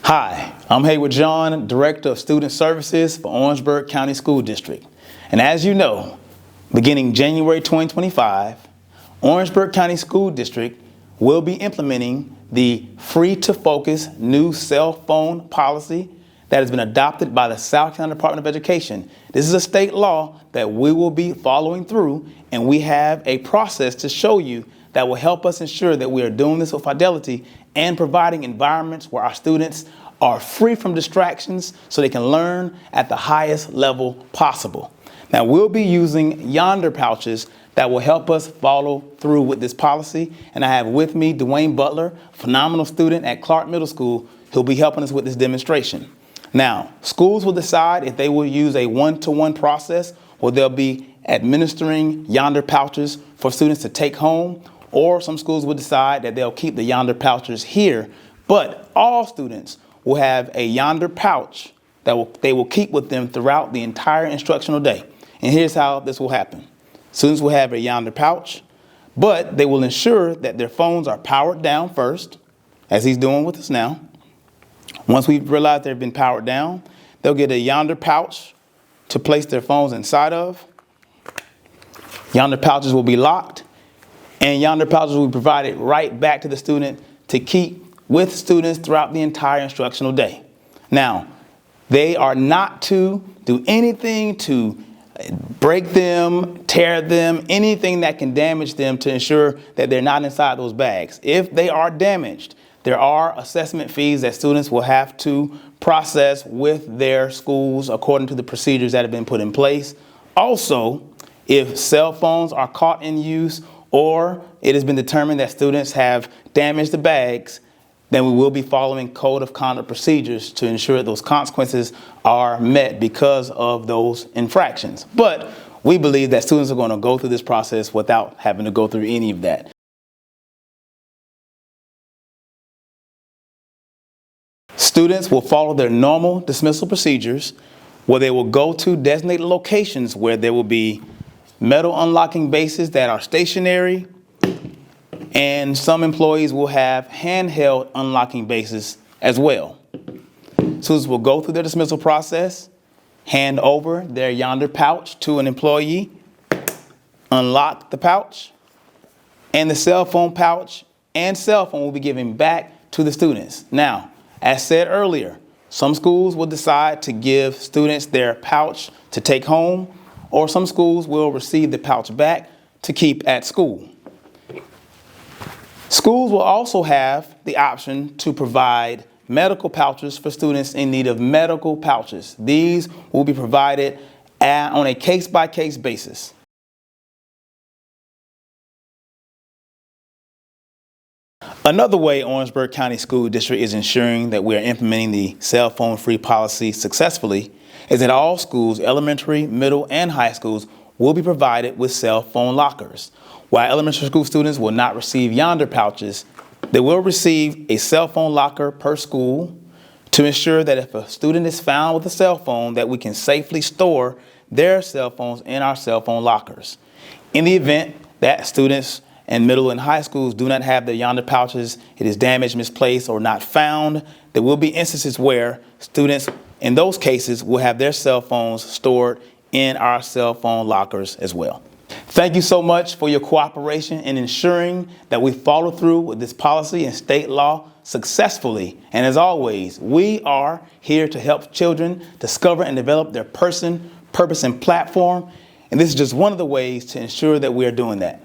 Hi, I'm Yondr, Director of Student Services for Orangeburg County School District. And as you know, beginning January 2025, Orangeburg County School District will be implementing the Free to Focus new cell phone policy that has been adopted by the South Carolina Department of Education. This is a state law that we will be following through, and we have a process to show you that will help us ensure that we are doing this with fidelity and providing environments where our students are free from distractions so they can learn at the highest level possible. Now, we'll be using Yondr pouches that will help us follow through with this policy. And I have with me Dwayne Butler, phenomenal student at Clark Middle School, who'll be helping us with this demonstration. Now, schools will decide if they will use a one-to-one process where they'll be administering Yondr pouches for students to take home, or some schools will decide that they'll keep the Yondr pouches here, but all students will have a Yondr pouch that they will keep with them throughout the entire instructional day. And here's how this will happen. Students will have a Yondr pouch, but they will ensure that their phones are powered down first, as he's doing with us now. Once we realize they've been powered down, they'll get a Yondr pouch to place their phones inside of. Yondr pouches will be locked, and Yondr pouches will be provided right back to the student to keep with students throughout the entire instructional day. Now, they are not to do anything to break them, tear them, anything that can damage them to ensure that they're not inside those bags. If they are damaged, there are assessment fees that students will have to process with their schools according to the procedures that have been put in place. Also, if cell phones are caught in use or it has been determined that students have damaged the bags, then we will be following code of conduct procedures to ensure that those consequences are met because of those infractions. But we believe that students are going to go through this process without having to go through any of that. Students will follow their normal dismissal procedures where they will go to designated locations where there will be metal unlocking bases that are stationary, and some employees will have handheld unlocking bases as well. Students will go through their dismissal process, hand over their Yondr pouch to an employee, unlock the pouch, and the cell phone pouch and cell phone will be given back to the students. Now, as said earlier, some schools will decide to give students their pouch to take home, or some schools will receive the pouch back to keep at school. Schools will also have the option to provide medical pouches for students in need of medical pouches. These will be provided on a case-by-case basis. Another way Orangeburg County School District is ensuring that we are implementing the cell phone free policy successfully is that all schools, elementary, middle, and high schools, will be provided with cell phone lockers. While elementary school students will not receive Yondr pouches, they will receive a cell phone locker per school to ensure that if a student is found with a cell phone, that we can safely store their cell phones in our cell phone lockers. In the event that students in middle and high schools do not have their Yondr pouches, it is damaged, misplaced, or not found, there will be instances where students in those cases will have their cell phones stored in our cell phone lockers as well. Thank you so much for your cooperation in ensuring that we follow through with this policy and state law successfully. And as always, we are here to help children discover and develop their person, purpose, and platform. And this is just one of the ways to ensure that we are doing that.